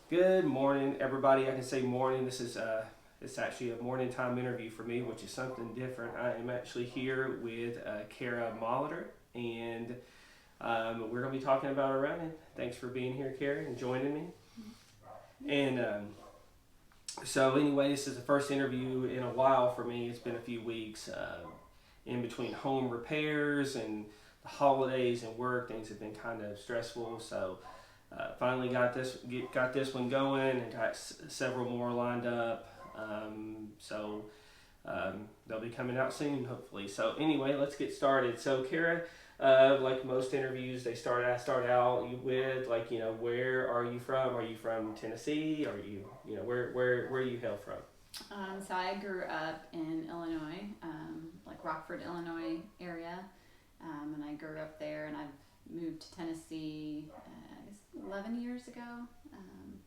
Good morning, everybody. I can say morning. This is it's actually a morning time interview for me, which is something different. I am actually here with Kara Molitor, and we're going to be talking about our running. Thanks for being here, Kara, and joining me. And so, anyway, this is the first interview in a while for me. It's been a few weeks in between home repairs and the holidays and work. Things have been kind of stressful, so. Finally got this one going and got several more lined up. They'll be coming out soon, hopefully. So anyway, let's get started. So Kara, like most interviews, I start out with where are you from? Are you from Tennessee? Are you where you hail from? So I grew up in Illinois, like Rockford, Illinois area, and I grew up there, and I've moved to Tennessee, I guess 11 years ago,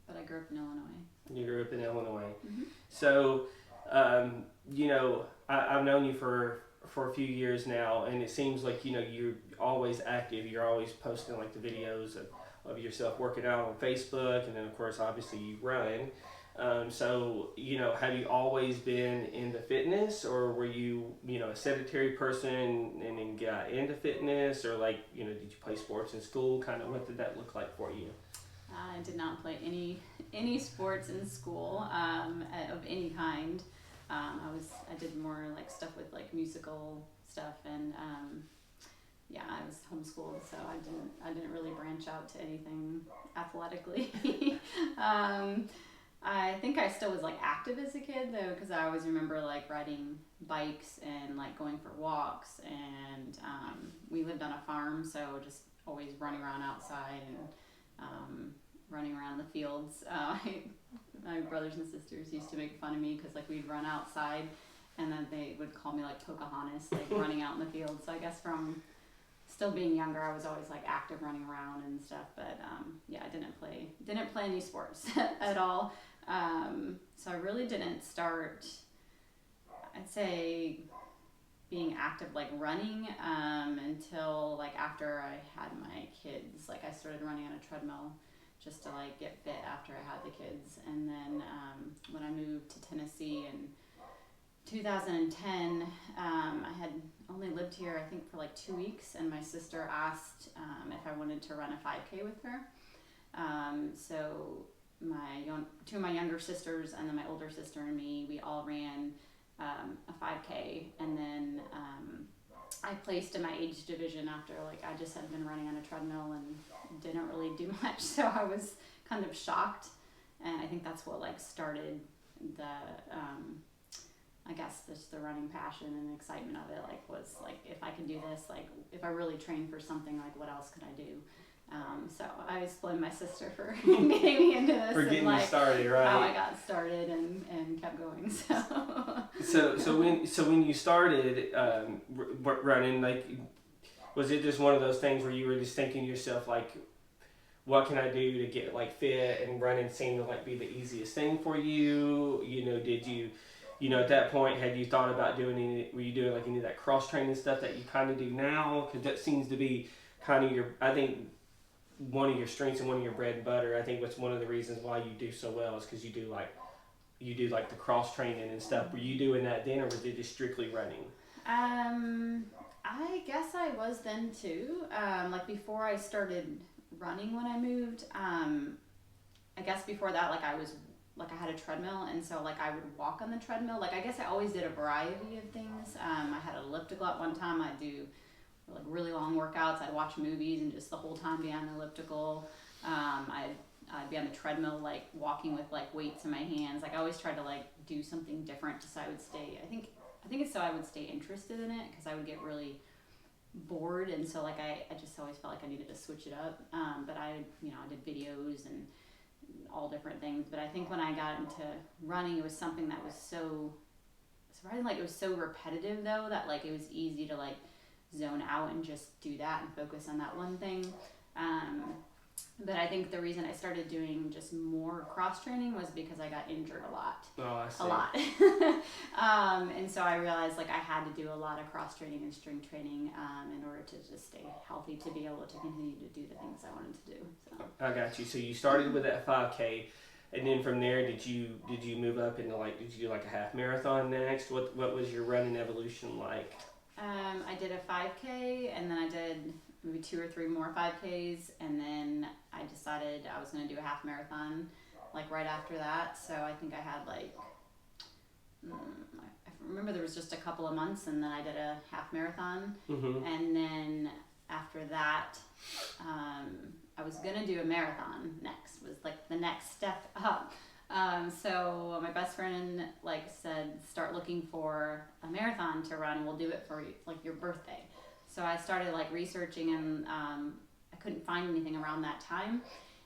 but I grew up in Illinois. You grew up in Illinois. Mm-hmm. So, I've known you for a few years now, and it seems like, you're always active. You're always posting like the videos of yourself working out on Facebook, and then of course, obviously you run. Have you always been into fitness, or were you, a sedentary person and then got into fitness, or did you play sports in school? Kind of what did that look like for you? I did not play any sports in school of any kind. I did more like stuff with like musical stuff, and I was homeschooled, so I didn't really branch out to anything athletically. I think I still was like active as a kid though, because I always remember like riding bikes and like going for walks, and we lived on a farm, so just always running around outside and running around the fields. My brothers and sisters used to make fun of me because like we'd run outside, and then they would call me like Pocahontas, like running out in the field. So I guess from still being younger, I was always like active, running around and stuff. But I didn't play any sports at all. So I really didn't start, I'd say, being active like running until like after I had my kids. Like I started running on a treadmill just to like get fit after I had the kids. And then when I moved to Tennessee in 2010, I had only lived here I think for like 2 weeks, and my sister asked if I wanted to run a 5K with her. So two of my younger sisters and then my older sister and me, we all ran a 5K, and then I placed in my age division after like I just had been running on a treadmill and didn't really do much, so I was kind of shocked, and I think that's what like started the I guess just the running passion and excitement of it, like was like, if I can do this, like if I really train for something, like what else could I do? So I always blame my sister for getting me into this. For getting you started, right? How I got started and kept going. So when you started running, like, was it just one of those things where you were just thinking to yourself, like, what can I do to get like fit, and running seemed to like be the easiest thing for you? Did you, at that point, had you thought about were you doing like any of that cross training stuff that you kind of do now? Because that seems to be kind of I think, one of your strengths and one of your bread and butter. I think that's one of the reasons why you do so well is because you do like the cross training and stuff. Were you doing that then, or was it just strictly running? I guess I was then too. Like before I started running when I moved, I guess before that, like I had a treadmill, and so like I would walk on the treadmill. Like I guess I always did a variety of things. I had an elliptical at one time. I'd do like really long workouts. I'd watch movies and just the whole time be on the elliptical. I'd be on the treadmill, like walking with like weights in my hands. Like I always tried to like do something different, just so I would stay. I think it's so I would stay interested in it, because I would get really bored, and so like I just always felt like I needed to switch it up. But I did videos and all different things. But I think when I got into running, it was something that was so it was so repetitive though, that like it was easy to like zone out and just do that and focus on that one thing. But I think the reason I started doing just more cross training was because I got injured a lot. Oh, I see. A lot. And so I realized like I had to do a lot of cross training and strength training in order to just stay healthy, to be able to continue to do the things I wanted to do. So. I got you. So you started with that 5K. And then from there, did you move up into like, did you do like a half marathon next? What was your running evolution like? I did a 5K, and then I did maybe 2 or 3 more 5Ks, and then I decided I was going to do a half marathon like right after that. So I think I had like, I remember there was just a couple of months, and then I did a half marathon, and then after that, I was gonna do a marathon next. Was like the next step up. So my best friend like said, start looking for a marathon to run, and we'll do it for like your birthday. So I started like researching, and I couldn't find anything around that time.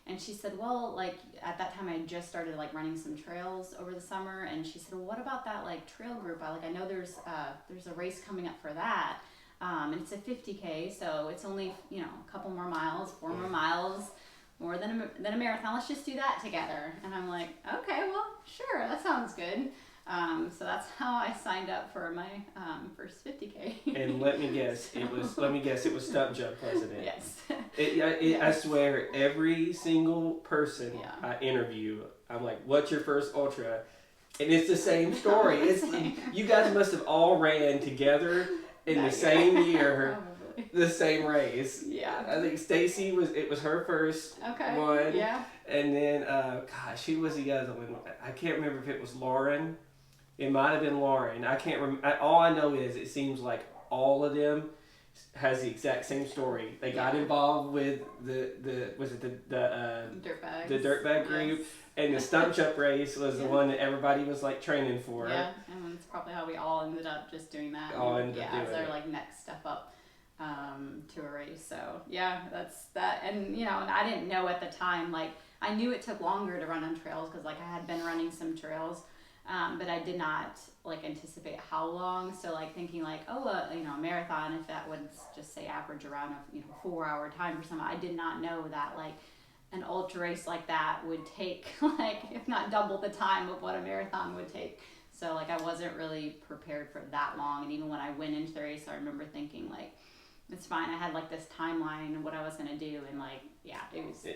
And she said, well, like at that time I had just started like running some trails over the summer, and she said, well, what about that like trail group? I know there's a race coming up for that, and it's a 50K, so it's only a couple more miles, 4 more miles, more than a marathon. Let's just do that together. And I'm like, okay, well, sure, that sounds good. So that's how I signed up for my first 50K. And let me guess, it was stump jump, wasn't it? Yes. Yes. I swear, every single person I interview, I'm like, what's your first ultra? And it's the same story. It's you guys must have all ran together in the same year, the same race. Yeah. I think Stacy was her first one. Yeah. And then, who was the other one? I can't remember if it was Lauren. It might have been Lauren. I can't remember. All I know is it seems like all of them has the exact same story. They got involved with the dirtbags. The dirtbag group, and the stump jump race was the one that everybody was like training for. Yeah, and that's probably how we all ended up just doing that. As our like next step up to a race. So yeah, that's that. And and I didn't know at the time. Like I knew it took longer to run on trails because like I had been running some trails. But I did not like anticipate how long. So like thinking like, a marathon, if that would just say average around a 4-hour time for someone, I did not know that like an ultra race like that would take like if not double the time of what a marathon would take. So like I wasn't really prepared for that long. And even when I went into the race, I remember thinking like, it's fine. I had like this timeline of what I was gonna do, and like,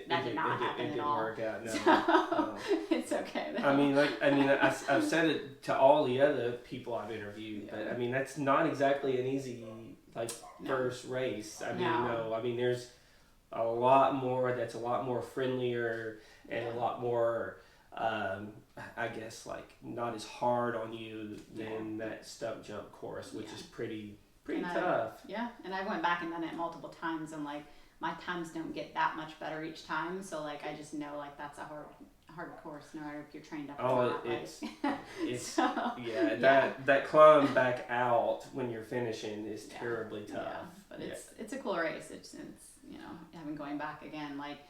that did not happen at all. It didn't work out. No, so, it's okay. Though. I've said it to all the other people I've interviewed, but I mean that's not exactly an easy first race. There's a lot more that's a lot more friendlier and a lot more, I guess like not as hard on you than that stump jump course, which is pretty tough. And I went back and done it multiple times, and like my times don't get that much better each time. So like I just know like that's a hard course, no matter if you're trained up or not. That climb back out when you're finishing is terribly tough. Yeah, but it's a cool race. It's having going back again. Like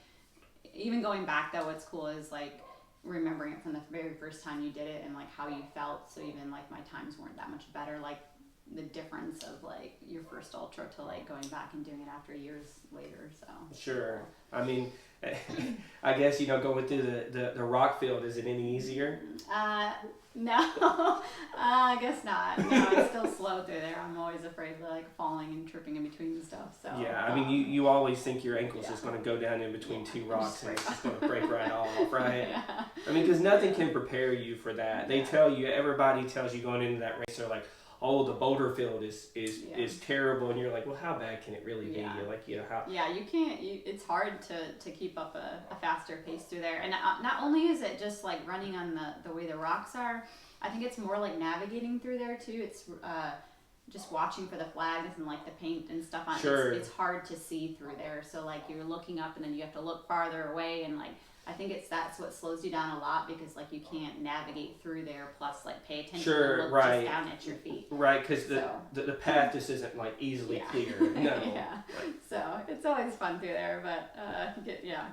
even going back though, what's cool is like remembering it from the very first time you did it and like how you felt. So even like my times weren't that much better. Like the difference of like your first ultra to like going back and doing it after years later. So sure. I mean, I guess going through the rock field, is it any easier? No, I guess not. No, it's still slow through there. I'm always afraid of like falling and tripping in between and stuff. So yeah, I mean you always think your ankle's just going to go down in between two rocks and it's just going to break right off, right? Yeah. I mean, because nothing can prepare you for that. They tell you, everybody tells you going into that race, they're like, oh, the boulder field is terrible, and you're like, well, how bad can it really be? You're like, how? Yeah, you can't. It's hard to keep up a faster pace through there. And not only is it just like running on the way the rocks are, I think it's more like navigating through there too. It's just watching for the flags and like the paint and stuff on it. Sure. It's hard to see through there. So like you're looking up and then you have to look farther away, and like I think that's what slows you down a lot, because like you can't navigate through there plus like pay attention and look just down at your feet. Right, because the path just isn't like easily clear. No. Yeah. So it's always fun through there, but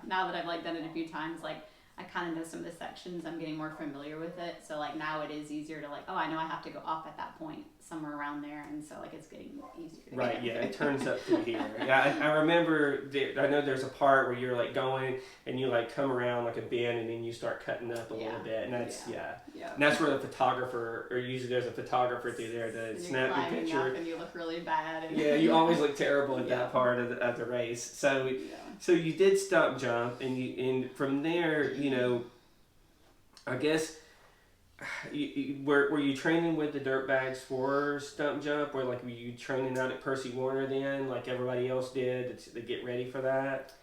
now that I've like done it a few times, like I kind of know some of the sections. I'm getting more familiar with it. So like now it is easier to like, oh, I know I have to go up at that point somewhere around there, and so like it's getting easier. Right. Yeah. It turns up through here. Yeah. I remember. I know there's a part where you're like going and you like come around like a bend and then you start cutting up a little bit, and that's and that's where the photographer, or usually there's a photographer through there to snap your picture. And you look really bad. And you always look terrible at that part of the race. So you did stump jump, and from there, I guess were you training with the dirt bags for stump jump, or like were you training out at Percy Warner then, like everybody else did to get ready for that?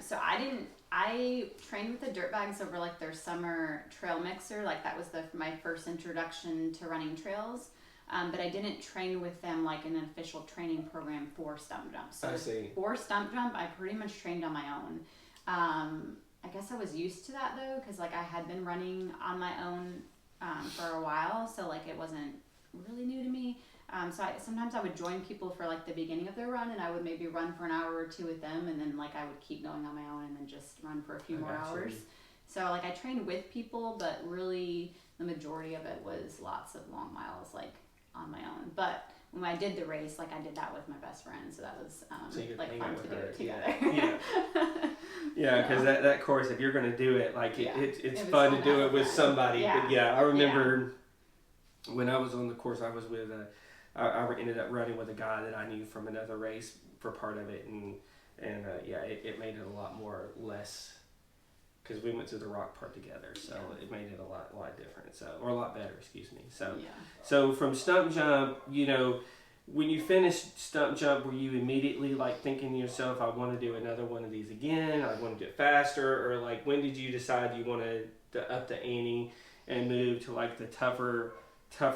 So I didn't. I trained with the dirt bags over like their summer trail mixer. Like that was my first introduction to running trails. But I didn't train with them like in an official training program for stump jump. So I see. for stump jump, I pretty much trained on my own. I guess I was used to that though, because like I had been running on my own for a while, so like it wasn't really new to me. So sometimes I would join people for like the beginning of their run, and I would maybe run for an hour or two with them, and then like I would keep going on my own, and then just run for a few more hours. So like I trained with people, but really the majority of it was lots of long miles like on my own. But when I did the race, like I did that with my best friend, so that was So like fun to do it together. Yeah, because that course, if you're going to do it, like it's fun to do it with somebody. Yeah. But yeah, I remember when I was on the course, I was with I ended up running with a guy that I knew from another race for part of it, and it made it a lot more less, because we went through the rock part together, so it made it a lot different, or a lot better, excuse me. So from stump jump, when you finished stump jump, were you immediately like thinking to yourself, I want to do another one of these again, I want to do it faster, or like when did you decide you wanted to up the ante and move to like the tougher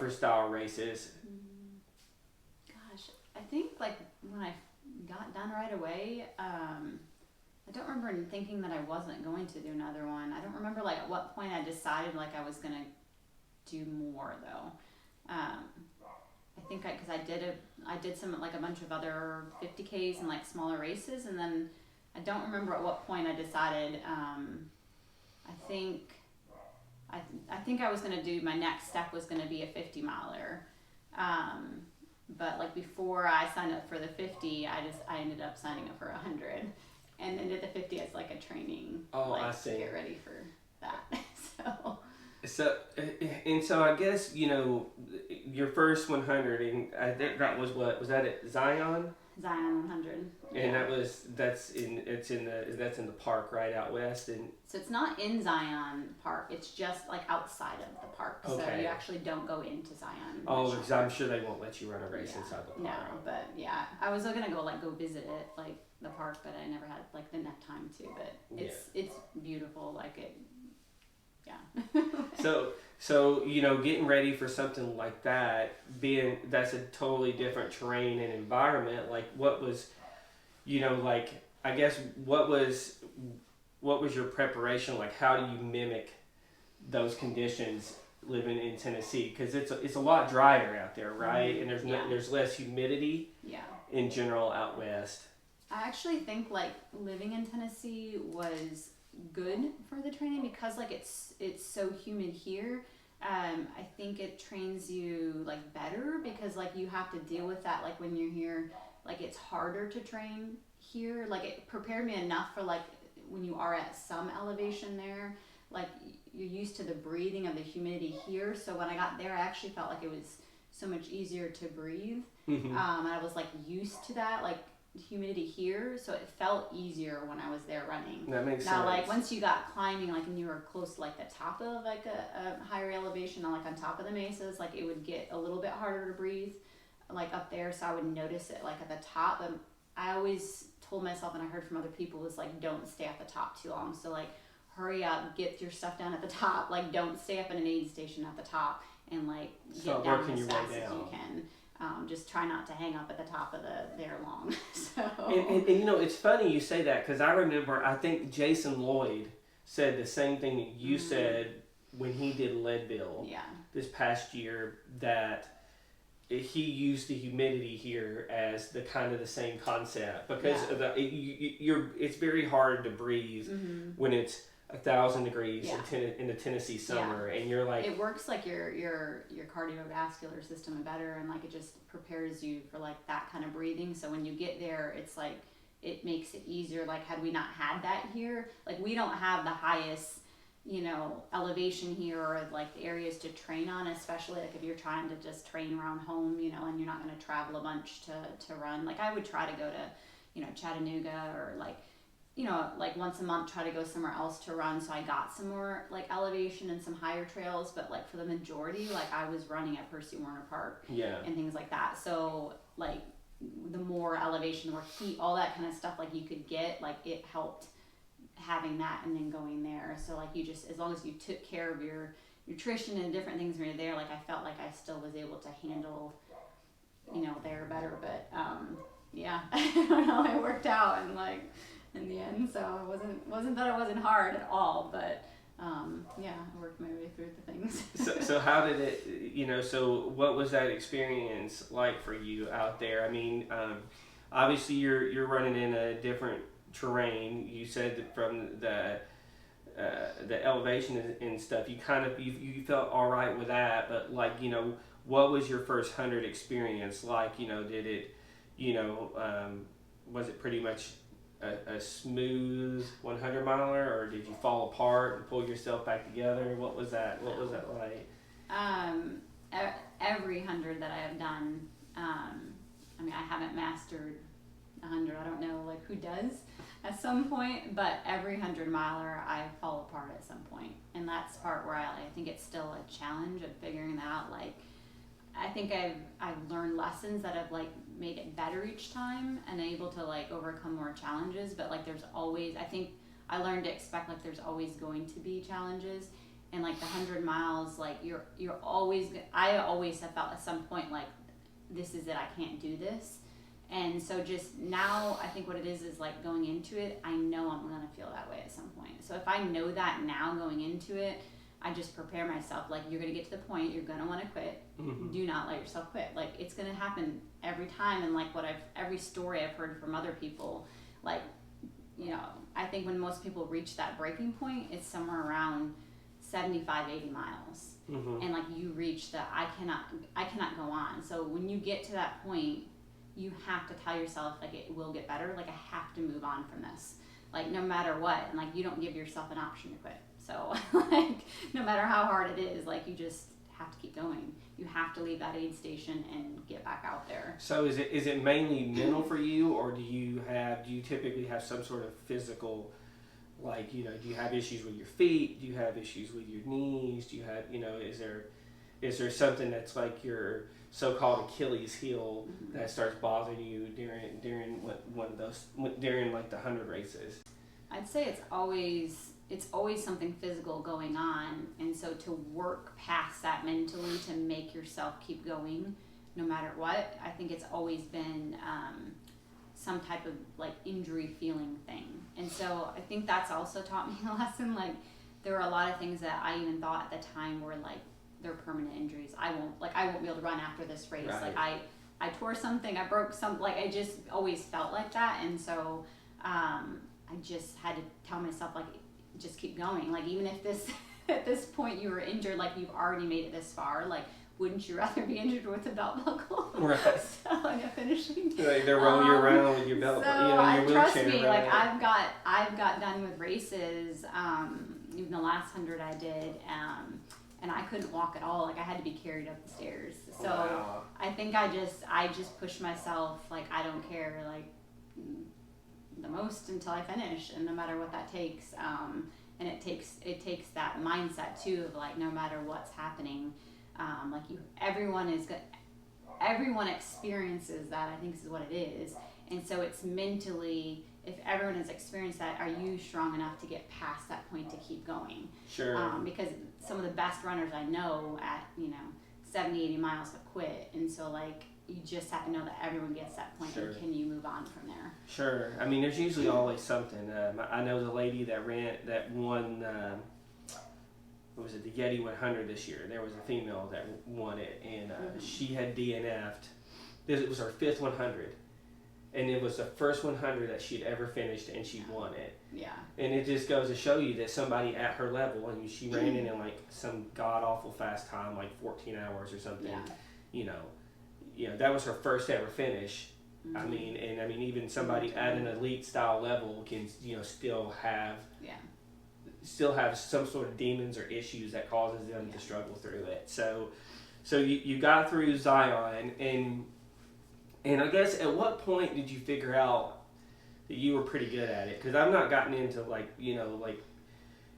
style races? Gosh, I think like when I got done right away, I don't remember thinking that I wasn't going to do another one. I don't remember like at what point I decided like I was gonna do more though. I think because I did some like a bunch of other 50Ks and like smaller races, and then I don't remember at what point I decided. I think I was gonna do, my next step was gonna be a 50 miler. But like before I signed up for the 50, I ended up signing up for 100, and then did the 50 as like a training. I see. To get ready for that. So I guess your first 100, and I think that was that at Zion? Zion 100. And that's in the park right out west, and so it's not in Zion Park. It's just like outside of the park. Okay. So you actually don't go into Zion. Oh, because I'm sure they won't let you run a race inside the park. No, but yeah, I was gonna go visit it, like the park, but I never had like the enough time to. But it's beautiful, like it. Yeah. So getting ready for something like that, that's a totally different terrain and environment. Like what was, I guess what was your preparation like? How do you mimic those conditions living in Tennessee? Because it's a lot drier out there, right? And there's less humidity. Yeah. In general out west. I actually think like living in Tennessee was good for the training, because like it's so humid here. I think it trains you like better, because like you have to deal with that like when you're here. Like it's harder to train here. Like it prepared me enough for like when you are at some elevation there, like you're used to the breathing of the humidity here. So when I got there, I actually felt like it was so much easier to breathe. And I was like used to that like humidity here, so it felt easier when I was there running. That makes sense. Now, like once you got climbing, like and you were close to like the top of like a higher elevation, or like on top of the mesas, like it would get a little bit harder to breathe, like up there. So I would notice it like at the top. And I always told myself, and I heard from other people, was like don't stay at the top too long. So like hurry up, get your stuff down at the top. Like don't stay up in an aid station at the top, and like get down as fast as you can. Just try not to hang up at the top of there long. So. And it's funny you say that, because I remember, I think Jason Lloyd said the same thing that you said when he did Leadville this past year, that he used the humidity here as the kind of the same concept, because it's very hard to breathe when it's 1,000 degrees in the Tennessee summer, and you're like, it works like your cardiovascular system better, and like it just prepares you for like that kind of breathing. So when you get there, it's like it makes it easier. Like had we not had that here, like we don't have the highest elevation here, or like the areas to train on, especially like if you're trying to just train around home, and you're not going to travel a bunch to run. Like I would try to go to Chattanooga, or like you know, like once a month try to go somewhere else to run, so I got some more like elevation and some higher trails, but like for the majority, like I was running at Percy Warner Park and things like that. So like the more elevation, the more heat, all that kind of stuff like you could get, like it helped having that and then going there. So like you just, as long as you took care of your nutrition and different things when you're there, like I felt like I still was able to handle, you know, there better. But yeah, I don't know, it worked out and like in the end, so it wasn't that it wasn't hard at all, but yeah, I worked my way through the things. So how did it, you know, so what was that experience like for you out there? I mean, obviously you're running in a different terrain. You said that from the elevation and stuff, you kind of, you felt all right with that, but like, you know, what was your first 100 experience like? You know, did it, you know, was it pretty much a smooth 100 miler, or did you fall apart and pull yourself back together? What was that like? Every 100 that I have done, I mean, I haven't mastered 100. I don't know like who does at some point, but every 100 miler I fall apart at some point, and that's the part where I think it's still a challenge of figuring that out. Like I think I've learned lessons that have like made it better each time and able to like overcome more challenges, but like there's always, I think I learned to expect like there's always going to be challenges. And like the 100 miles, like you're always, I always have felt at some point like this is it, I can't do this. And so just now I think what it is like going into it, I know I'm gonna feel that way at some point. So if I know that now going into it, I just prepare myself, like you're gonna get to the point you're gonna want to quit. Mm-hmm. Do not let yourself quit. Like it's gonna happen every time. And like every story I've heard from other people, like, you know, I think when most people reach that breaking point, it's somewhere around 75, 80 miles. Mm-hmm. And like you reach the I cannot go on. So when you get to that point, you have to tell yourself like it will get better. Like I have to move on from this. Like no matter what, and like you don't give yourself an option to quit. So like no matter how hard it is, like you just have to keep going. You have to leave that aid station and get back out there. So is it mainly mental for you, or do you typically have some sort of physical, like, you know, do you have issues with your feet? Do you have issues with your knees? Do you have, you know, is there something that's like your so-called Achilles heel that starts bothering you during one of those, during like the 100 races? I'd say it's always something physical going on, and so to work past that mentally to make yourself keep going no matter what, I think it's always been some type of like injury feeling thing. And so I think that's also taught me a lesson. Like there were a lot of things that I even thought at the time were like they're permanent injuries. I won't be able to run after this race. Right. Like I tore something, I broke something, like I just always felt like that. And so I just had to tell myself like just keep going. Like even if this at this point you were injured, like you've already made it this far, like wouldn't you rather be injured with a belt buckle? Right. So like a finishing. Like they're rolling you around with your belt, So you know, your trust wheelchair. me, right? like I've got done with races, even the last 100 I did, and I couldn't walk at all. Like I had to be carried up the stairs. So wow. I think I just pushed myself. Like I don't care, like the most until I finish, and no matter what that takes. And it takes that mindset too of like no matter what's happening, like everyone experiences that. I think is what it is, and so it's mentally. If everyone has experienced that, are you strong enough to get past that point to keep going? Sure. Because some of the best runners I know at 70, 80 miles have quit, and so like you just have to know that everyone gets that point. Sure. And can you move on from there? Sure. I mean, there's usually always something. I know the lady that won. What was it? The Yeti 100 this year. There was a female that won it, and she had DNF'd. It was her 5th 100, and it was the first 100 that she'd ever finished, and she won it. Yeah. And it just goes to show you that somebody at her level, and she ran in like some god awful fast time, like 14 hours or something. Yeah. You know, that was her first ever finish. Mm-hmm. I mean, even somebody at an elite style level can, still have some sort of demons or issues that causes them to struggle through it. So you got through Zion, and I guess at what point did you figure out that you were pretty good at it? Because I've not gotten into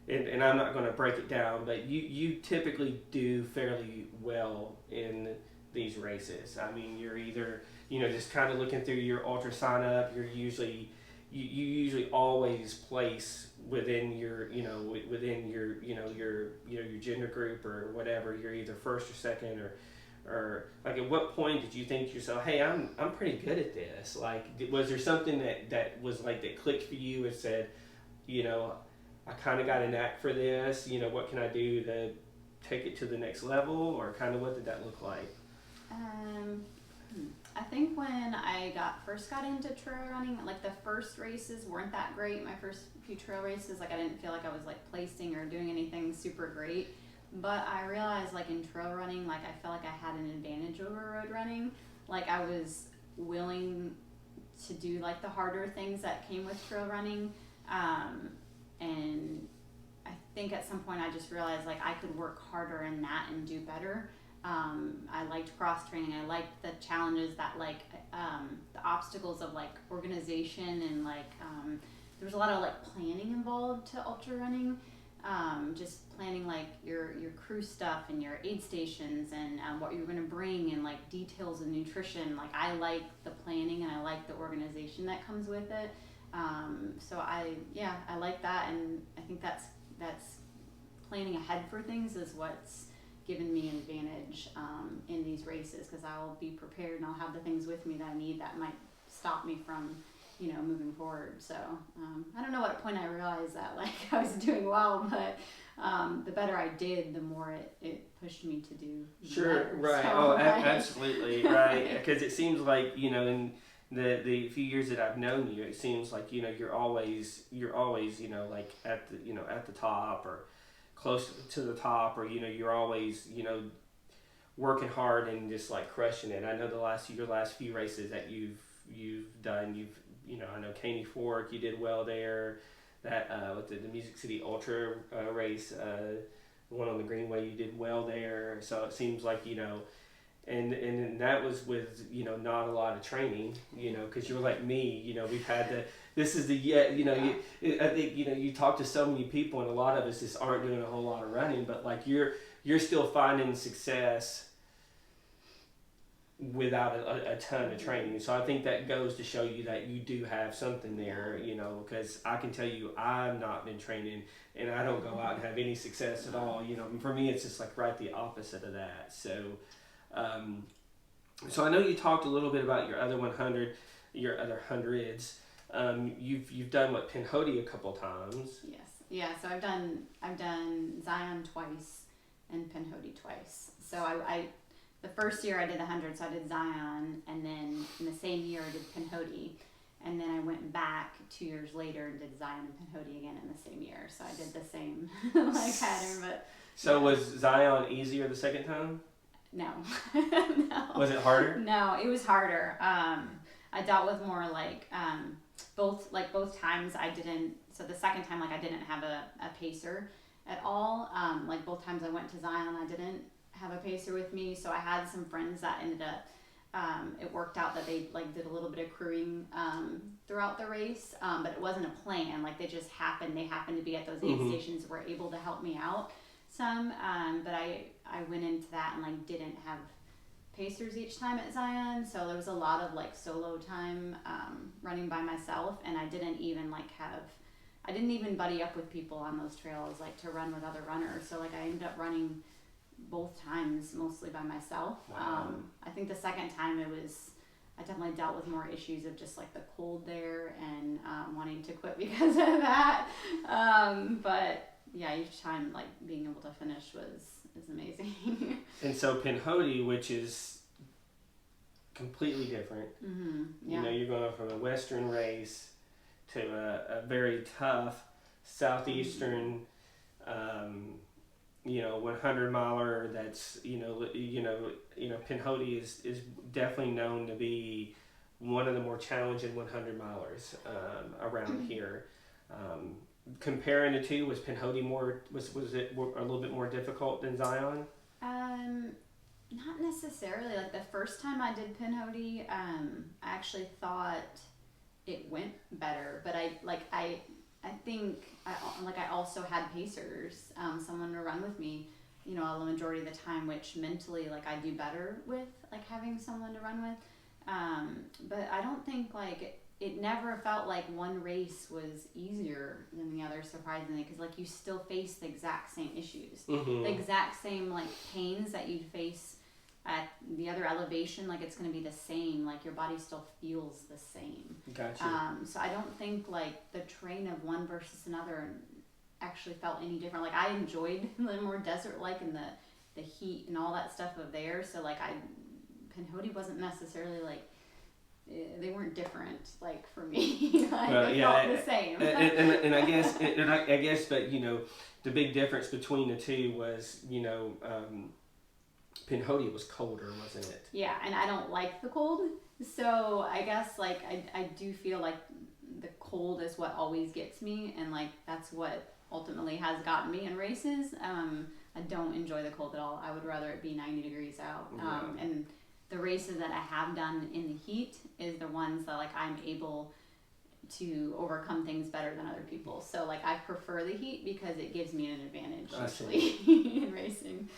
and I'm not going to break it down, but you typically do fairly well in these races. I mean, you're either just kind of looking through your ultra sign up. You usually always place within your your gender group or whatever. You're either first or second or like at what point did you think to yourself, hey, I'm pretty good at this? Like, was there something that was like that clicked for you and said, I kind of got a knack for this. What can I do to take it to the next level, or kind of what did that look like? I think when I first got into trail running, like the first races weren't that great. My first few trail races, like I didn't feel like I was like placing or doing anything super great. But I realized like in trail running, like I felt like I had an advantage over road running. Like I was willing to do like the harder things that came with trail running. And I think at some point I just realized like I could work harder in that and do better. I liked cross training. I liked the challenges that the obstacles of like organization and there was a lot of like planning involved to ultra running. Just planning like your crew stuff and your aid stations and what you're going to bring and like details of nutrition. Like I like the planning and I like the organization that comes with it. So I like that, and I think that's planning ahead for things is what's given me an advantage in these races, because I'll be prepared and I'll have the things with me that I need that might stop me from moving forward. So I don't know what point I realized that like I was doing well, but the better I did, the more it pushed me to do better. Right. So, Absolutely, right. Because it seems like in the few years that I've known you, it seems like you're always like at the top or close to the top, or you're always working hard and just like crushing it. I know your last few races that you've done, I know Caney Fork, you did well there. That with the Music City Ultra race, the one on the Greenway, you did well there. So it seems like and that was with not a lot of training, because you were like me, we've had this is the I think you talk to so many people and a lot of us just aren't doing a whole lot of running, but like you're still finding success without a ton of training. So I think that goes to show you that you do have something there, because I can tell you I've not been training and I don't go out and have any success at all. For me it's just like right the opposite of that. So so I know you talked a little bit about your other 100, your other hundreds. You've done Pinhoti a couple times. yes, yeah. So I've done Zion twice and Pinhoti twice. So I the first year I did the 100, so I did Zion, and then in the same year I did Pinhoti, and then I went back 2 years later and did Zion and Pinhoti again in the same year. So I did the same pattern, but. So was Zion easier the second time? No. No. Was it harder? No, it was harder. I dealt with more both times I didn't. So the second time, I didn't have a pacer at all. Both times I went to Zion, I didn't have a pacer with me. So I had some friends that ended up. It worked out that they did a little bit of crewing throughout the race, but it wasn't a plan. They just happened. They happened to be at those aid stations, were able to help me out some. But I went into that and didn't have pacers each time at Zion, so there was a lot of solo time running by myself, and I didn't even I didn't even buddy up with people on those trails to run with other runners. So I ended up running both times mostly by myself. Wow. I think the second time I definitely dealt with more issues of just the cold there and wanting to quit because of that. But yeah, each time being able to finish is amazing. And so Pinhoti, which is completely different. Mm-hmm. Yeah. You're going from a western race to a very tough southeastern 100 miler that's Pinhoti is definitely known to be one of the more challenging 100 milers around here. Comparing the two, was Pinhoti was it a little bit more difficult than Zion? Not necessarily. The first time I did Pinhoti, I actually thought it went better. But I think I also had pacers, someone to run with me, you know, the majority of the time, which mentally like I do better with like having someone to run with. But I don't think like it never felt like one race was easier than the other, surprisingly, because like you still face the exact same issues, the exact same like pains that you'd face at the other elevation. Like it's going to be the same, like your body still feels the same. Gotcha. So I don't think like the terrain of one versus another actually felt any different. Like I enjoyed the more desert like and the heat and all that stuff of there. So like Pinhoti wasn't necessarily like they weren't different like for me. They felt the same. And I guess, but you know, the big difference between the two was, you know, Pinhoti was colder, wasn't it? Yeah, and I don't like the cold, so I guess like I do feel like the cold is what always gets me, and like that's what ultimately has gotten me in races. I don't enjoy the cold at all. I would rather it be 90 degrees out. And the races that I have done in the heat is the ones that like I'm able to overcome things better than other people. So like I prefer the heat because it gives me an advantage usually in racing.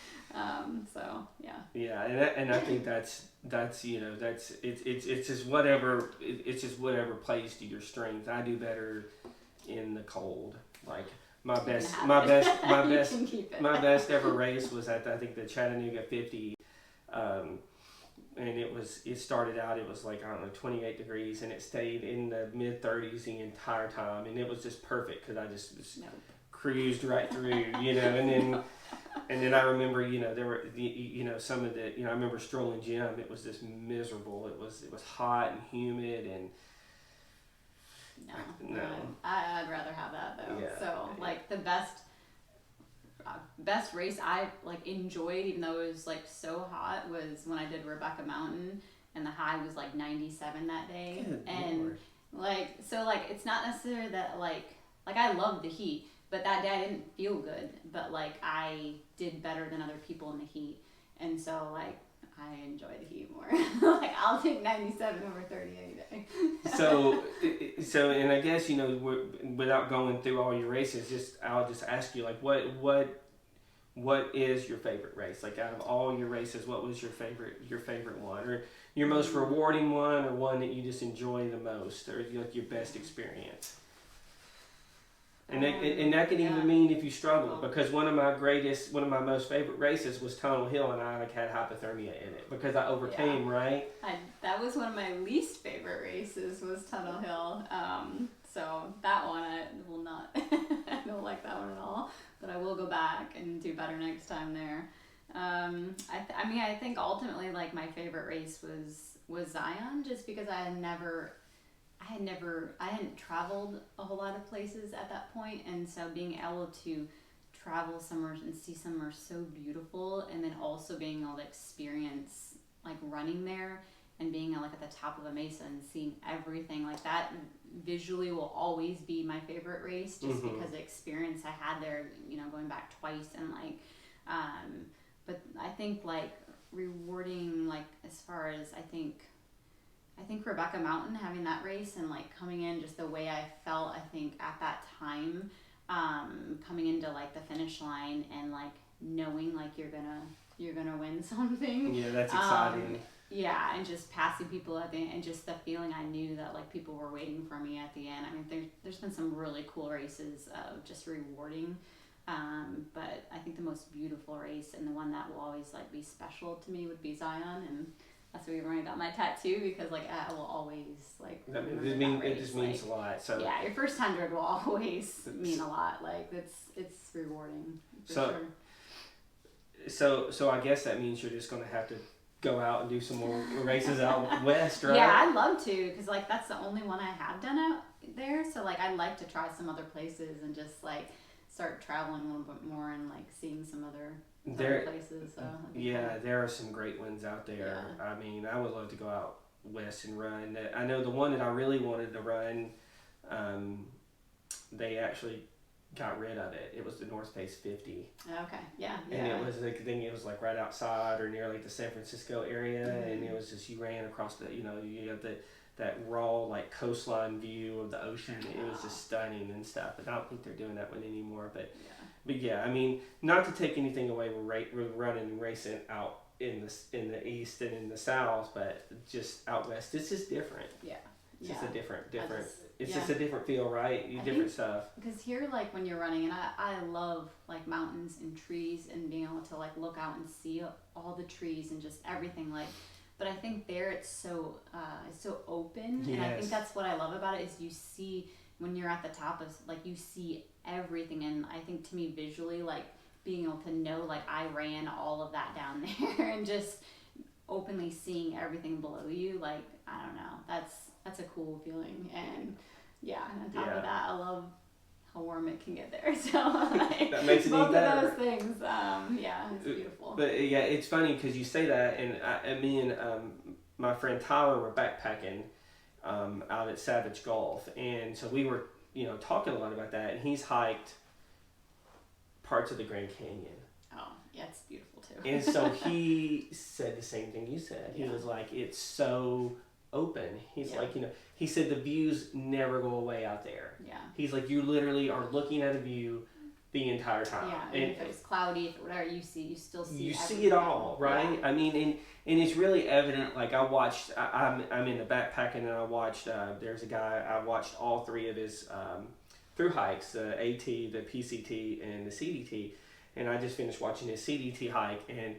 So yeah. Yeah, and I think that's you know it's just whatever plays to your strength. I do better in the cold. Like my best ever race was at I think the Chattanooga 50. And it started out, it was like, I don't know, 28 degrees, and it stayed in the mid 30s the entire time, and it was just perfect because I just cruised right through, you know. And then I remember, you know, there were you know, some of the, you know, I remember strolling gym, it was just miserable. It was hot and humid, and no. I'd rather have that though. Yeah. So like the best race I like enjoyed, even though it was like so hot, was when I did Rebecca Mountain, and the high was like 97 that day. Good and Lord. Like so like it's not necessarily that like I love the heat, but that day I didn't feel good, but like I did better than other people in the heat, and so like I enjoy the heat more. Like I'll take 97 over 30 any day. So and I guess, you know, without going through all your races, I'll just ask you, like, what is your favorite race? Like out of all your races, what was your favorite one, or your most rewarding one, or one that you just enjoy the most, or like your best experience? And that can even mean if you struggle, because one of my most favorite races was Tunnel Hill, and I like had hypothermia in it because I overcame, right? That was one of my least favorite races, was Tunnel Hill. So that one I will not, I don't like that one at all, but I will go back and do better next time there. I think ultimately like my favorite race was Zion, just because I hadn't traveled a whole lot of places at that point, and so being able to travel somewhere and see somewhere so beautiful, and then also being able to experience like running there and being like at the top of a mesa and seeing everything like that visually will always be my favorite race, just because the experience I had there, you know, going back twice, and like but I think like rewarding, like as far as I think Rebecca Mountain, having that race and like coming in just the way I felt, I think at that time, coming into like the finish line and like knowing like you're gonna win something. Yeah, that's exciting. Yeah, and just passing people at the end, and just the feeling I knew that like people were waiting for me at the end. I mean, there's been some really cool races of just rewarding, but I think the most beautiful race and the one that will always like be special to me would be Zion, and that's where I got my tattoo, because like I will always like. It just means a lot. So yeah, your first 100 will always mean a lot. Like it's rewarding. For sure. So I guess that means you're just gonna have to go out and do some more races out west, right? Yeah, I'd love to, because like that's the only one I have done out there. So like I'd like to try some other places and just like start traveling a little bit more and like seeing some other places. So yeah, there are some great ones out there. Yeah. I mean, I would love to go out west and run. I know the one that I really wanted to run, they actually got rid of it. It was the North Face 50. Okay, yeah. And it was like, I think it was like right outside or near like the San Francisco area, and it was just, you ran across the, you know, you have that raw like coastline view of the ocean. Yeah. It was just stunning and stuff. But I don't think they're doing that one anymore. Yeah. But yeah, I mean, not to take anything away, we're running and racing out in the east and in the south, but just out west, it's just different. Yeah. It's just a different. It's yeah. just a different feel, right? Different stuff. Because here, like when you're running, and I love like mountains and trees and being able to like look out and see all the trees and just everything like. But I think there it's so open, Yes. and I think that's what I love about it is you see when you're at the top of like you see everything, and I think to me visually like being able to know like I ran all of that down there and just openly seeing everything below you, like I don't know, that's a cool feeling. And yeah, and on top of that, I love how warm it can get there. So like, that makes it even better. Both of those things, yeah, it's beautiful. But yeah, it's funny because you say that, and me and my friend Tyler were backpacking out at Savage Gulf, and so we were talking a lot about that, and he's hiked parts of the Grand Canyon. Oh, yeah, it's beautiful too. And so he said the same thing you said. He Yeah. was like, it's so open. He's Yeah. like, he said the views never go away out there. Yeah. He's like, you literally are looking at a view the entire time. Yeah, and if it was cloudy, if whatever you still see. You everything. see it all, right? Yeah. I mean, and it's really evident. Like I'm in the backpacking, and I watched. There's a guy. I watched all three of his through hikes: the AT, the PCT, and the CDT. And I just finished watching his CDT hike, and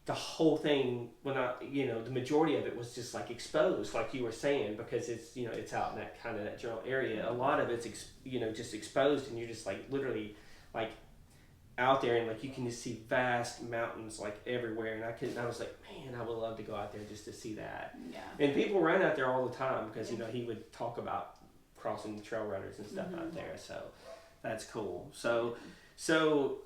the whole thing, the majority of it was just like exposed, like you were saying, because it's out in that kind of that general area. A lot of it's just exposed, and you're just like literally like out there, and like you can just see vast mountains like everywhere. And I was like, man, I would love to go out there just to see that. Yeah. And people run out there all the time because he would talk about crossing the trail runners and stuff out there. So that's cool. So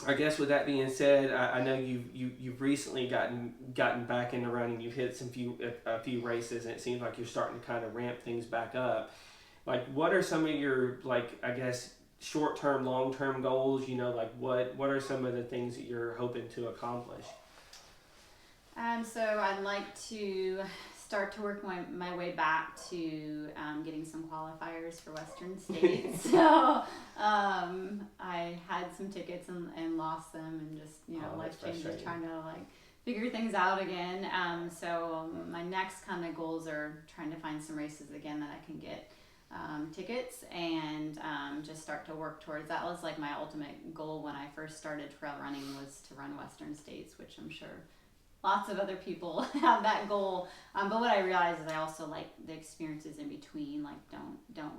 I guess with that being said, I know you've recently gotten back into running. You've hit a few races, and it seems like you're starting to kind of ramp things back up. Like, what are some of your, like, I guess, short-term, long-term goals? Like what are some of the things that you're hoping to accomplish? So I'd like to start to work my way back to getting some qualifiers for Western States. So I had some tickets and lost them, and just life changes, trying to like figure things out again. So my next kind of goals are trying to find some races again that I can get tickets, and just start to work towards. That was like my ultimate goal when I first started trail running, was to run Western States, which I'm sure lots of other people have that goal. But what I realized is I also like the experiences in between. Like don't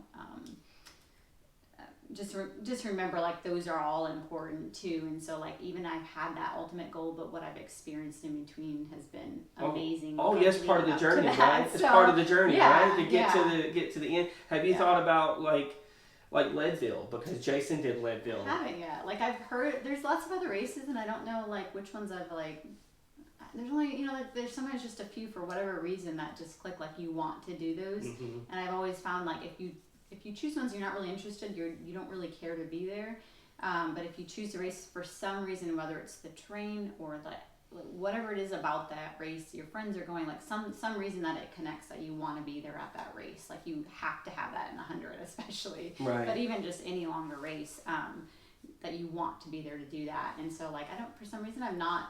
just remember like those are all important too. And so like even I've had that ultimate goal, but what I've experienced in between has been amazing. Oh yes, part of the journey, right? It's so, part of the journey, right? To get yeah. to the end. Have you thought about like Leadville? Because Jason did Leadville. I haven't yet. Like I've heard there's lots of other races, and I don't know like which ones I've like. There's only there's sometimes just a few for whatever reason that just click, like you want to do those. Mm-hmm. And I've always found like if you choose ones you're not really interested, you don't really care to be there. But if you choose to race for some reason, whether it's the terrain or whatever it is about that race, your friends are going, like some reason that it connects, that you want to be there at that race. Like you have to have that in 100 especially. Right. But even just any longer race, that you want to be there to do that. And so like for some reason I've not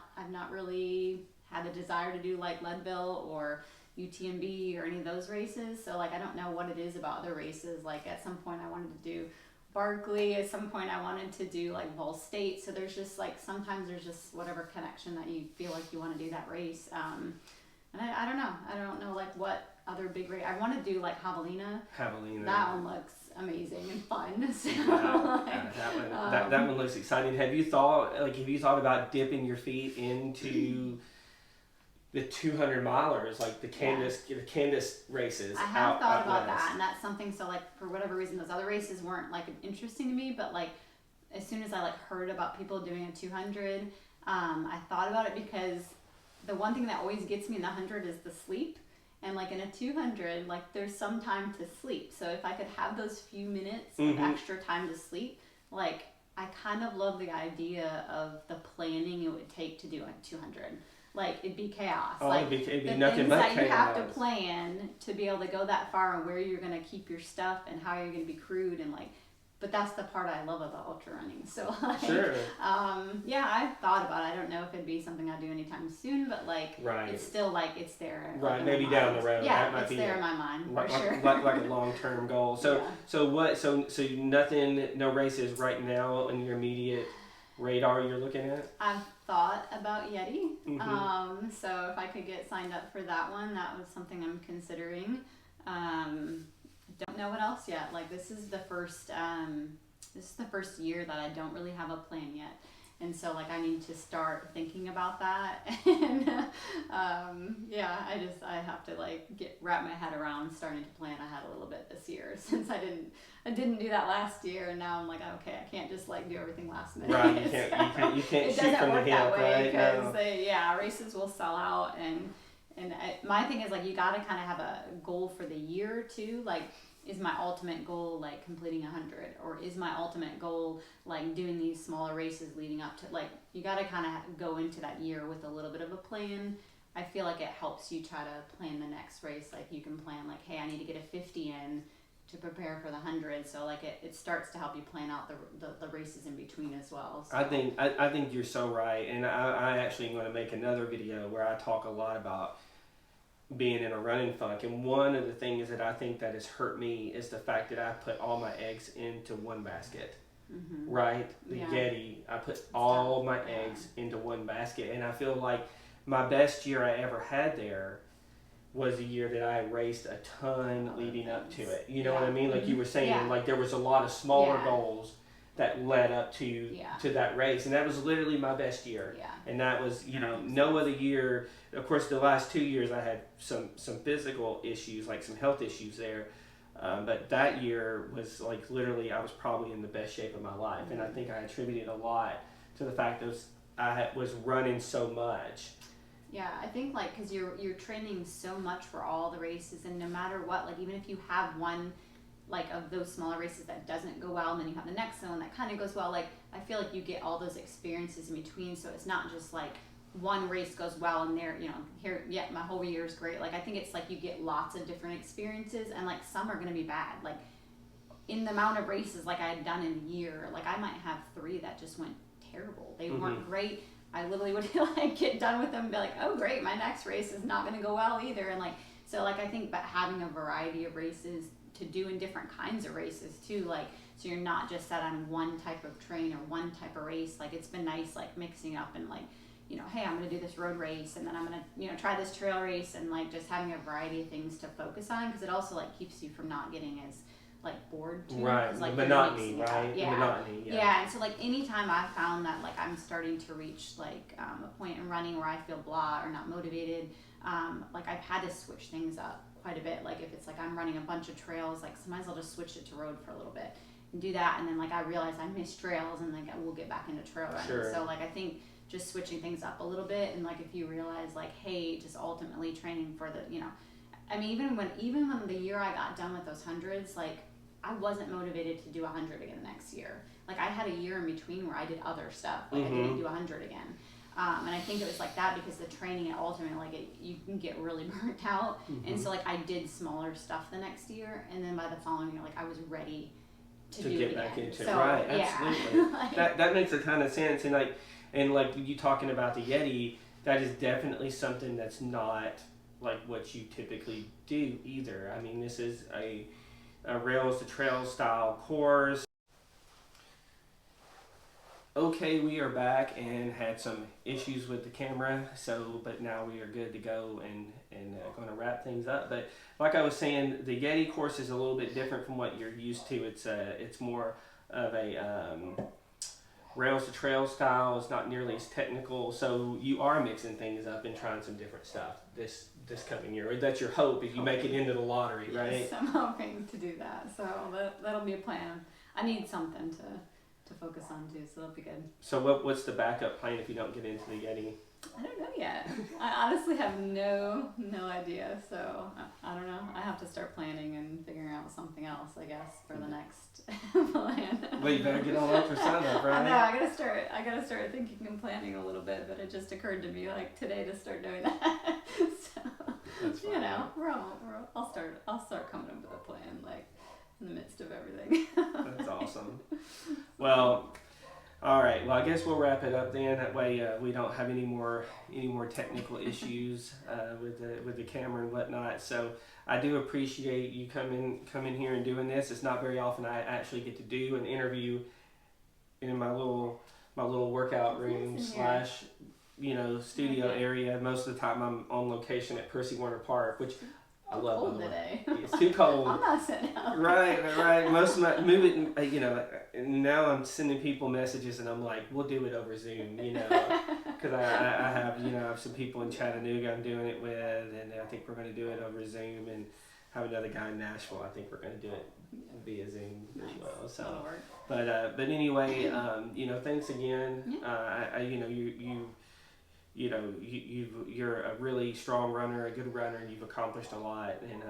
really had the desire to do like Leadville or UTMB or any of those races. So like I don't know what it is about other races. Like at some point I wanted to do Barkley, at some point I wanted to do like Ball State. So there's just like sometimes there's just whatever connection that you feel like you want to do that race. And I don't know like what other big race. I want to do like Javelina. That one looks amazing and fun. So, that one looks exciting. Have you thought about dipping your feet into the 200 milers, like the Candace races? I have thought about that, and that's something. So like for whatever reason, those other races weren't like interesting to me, but like as soon as I like heard about people doing a 200, I thought about it, because the one thing that always gets me in the 100 is the sleep. And like in a 200, like there's some time to sleep. So if I could have those few minutes of extra time to sleep, like I kind of love the idea of the planning it would take to do like 200. like it'd be chaos. Oh, like it'd be the nothing things but that chaos. you have to plan to be able to go that far and where you're gonna keep your stuff and how you're gonna be crewed and like. But that's the part I love about ultra running. So like, Sure. yeah, I've thought about it. I don't know if it'd be something I'd do anytime soon, but like, Right. It's still like it's there. Right, in maybe my down mind. the road. Yeah, that might it's be there in my mind like, for sure. like a long-term goal. So Yeah. so nothing, no races right now on your immediate radar you're looking at? I've thought about Yeti. Mm-hmm. So if I could get signed up for that one, that was something I'm considering. Don't know what else yet. Like this is the first year that I don't really have a plan yet. And so like I need to start thinking about that. And yeah, I have to like wrap my head around starting to plan ahead a little bit this year since I didn't do that last year, and now I'm like, okay, I can't just like do everything last minute. Right, you can't it shoot doesn't from the work hip, that way right? because races will sell out, and my thing is like you got to kind of have a goal for the year too. Like, is my ultimate goal like completing 100, or is my ultimate goal like doing these smaller races leading up to, like, you got to kind of go into that year with a little bit of a plan. I feel like it helps you try to plan the next race. Like you can plan like, hey, I need to get a 50 in to prepare for the 100. So like it starts to help you plan out the races in between as well. So. I think you're so right, and I actually am going to make another video where I talk a lot about being in a running funk, and one of the things that I think that has hurt me is the fact that I put all my eggs into one basket. Mm-hmm. Right? The Yeah. Yeti, I put all my eggs into one basket, and I feel like my best year I ever had there was the year that I raced a ton leading up to it. You know what I mean? Like you were saying, like there was a lot of smaller goals that led up to that race, and that was literally my best year. Yeah. And that was, no other year. Of course, the last 2 years I had some physical issues, like some health issues there. But that year was like literally I was probably in the best shape of my life, and I think I attributed a lot to the fact that I was running so much. Yeah, I think like because you're training so much for all the races, and no matter what, like even if you have one like of those smaller races that doesn't go well, and then you have the next one that kind of goes well, like I feel like you get all those experiences in between, so it's not just like one race goes well and there, here, my whole year is great. Like I think it's like you get lots of different experiences, and like some are going to be bad. Like in the amount of races like I had done in a year, like I might have 3 that just went terrible. They weren't great. I literally would like get done with them and be like, oh great, my next race is not going to go well either. And like, so like I think but having a variety of races to do in different kinds of races too, like so you're not just set on one type of train or one type of race. Like it's been nice like mixing up and like, hey, I'm going to do this road race, and then I'm going to, try this trail race, and like just having a variety of things to focus on, because it also like keeps you from not getting as like bored too. Right, like monotony, right? Yeah. Monotony, yeah. And so like anytime I found that like I'm starting to reach like a point in running where I feel blah or not motivated, like I've had to switch things up quite a bit. Like if it's like I'm running a bunch of trails, like sometimes I'll just switch it to road for a little bit and do that, and then like I realize I miss trails, and like I will get back into trail running. Sure. So like I think just switching things up a little bit, and like if you realize like, hey, just ultimately training for the, I mean even when the year I got done with those 100s, like I wasn't motivated to do 100 again the next year. Like I had a year in between where I did other stuff. Like I didn't do 100 again. And I think it was like that because the training at ultimately, like you can get really burnt out. And so like I did smaller stuff the next year, and then by the following year, like I was ready to do get it back again. into it. So, Right, absolutely. like, that makes a ton of sense, and like you talking about the Yeti, that is definitely something that's not like what you typically do either. I mean, this is a rails to trail style course. Okay, we are back and had some issues with the camera, but now we are good to go and going to wrap things up. But like I was saying, the Yeti course is a little bit different from what you're used to. It's more of a rails to trail style. It's not nearly as technical, so you are mixing things up and trying some different stuff this coming year. That's your hope, if you make it into the lottery, right? Yes, I'm hoping to do that. So that'll be a plan. I need something to focus on too, so that'll be good. So what's the backup plan if you don't get into the Yeti? I don't know yet. I honestly have no idea. So I don't know. I have to start planning and figuring out something else, I guess, for the next plan. Well, you better get on up for sign up, right? I know. I gotta start thinking and planning a little bit. But it just occurred to me like today to start doing that. So you know, I'll start coming up with a plan like in the midst of everything. That's awesome. Well. All right. Well, I guess we'll wrap it up then. That way, we don't have any more technical issues with the camera and whatnot. So I do appreciate you coming here and doing this. It's not very often I actually get to do an interview in my little workout room slash studio area. Most of the time I'm on location at Percy Warner Park, which I love. Cold today. It's too cold. I'm not sitting out. Right. Most of my now I'm sending people messages and I'm like, we'll do it over Zoom, because I have some people in Chattanooga I'm doing it with, and I think we're going to do it over Zoom, and have another guy in Nashville. I think we're going to do it via Zoom as well. So, but anyway, thanks again. Yeah. You're a really strong runner, a good runner, and you've accomplished a lot. And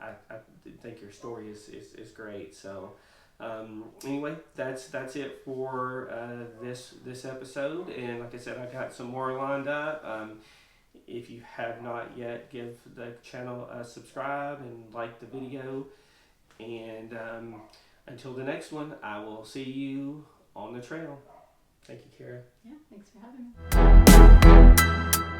I think your story is great. So anyway, that's it for this episode. And like I said, I got some more lined up. If you have not yet, give the channel a subscribe and like the video. And until the next one, I will see you on the trail. Thank you, Kara. Yeah, thanks for having me.